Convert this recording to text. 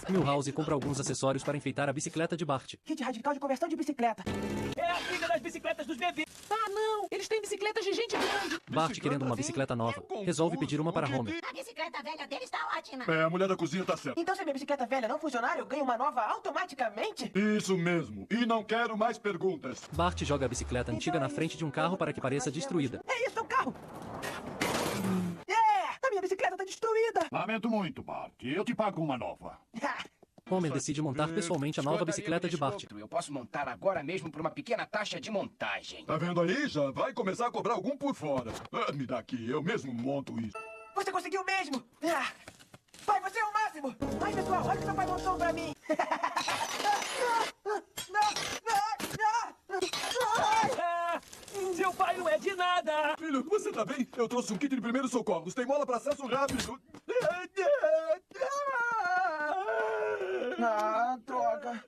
Milhouse compra alguns acessórios para enfeitar a bicicleta de Bart. Kit radical de conversão de bicicleta. É a briga das bicicletas dos bebês. Ah, não! Eles têm bicicletas de gente grande. Bart, querendo uma bicicleta nova, resolve pedir uma para Homer. A bicicleta velha dele está ótima. É, a mulher da cozinha tá certa. Então se a minha bicicleta velha não funcionar, eu ganho uma nova automaticamente? Isso mesmo. E não quero mais perguntas. Bart joga a bicicleta antiga na frente de um carro para que pareça destruída. É isso, é um carro! A minha bicicleta tá destruída! Lamento muito, Bart. Eu te pago uma nova. Homer decide montar pessoalmente a nova bicicleta de Bart. Eu posso montar agora mesmo por uma pequena taxa de montagem. Tá vendo aí? Já vai começar a cobrar algum por fora. Me dá aqui, eu mesmo monto isso. Você conseguiu mesmo! Pai, você é o máximo! Ai, pessoal, olha o que seu pai montou pra mim! Seu pai não é de nada! Filho, você tá bem? Eu trouxe um kit de primeiros socorros. Tem mola pra acesso rápido. Ah, droga!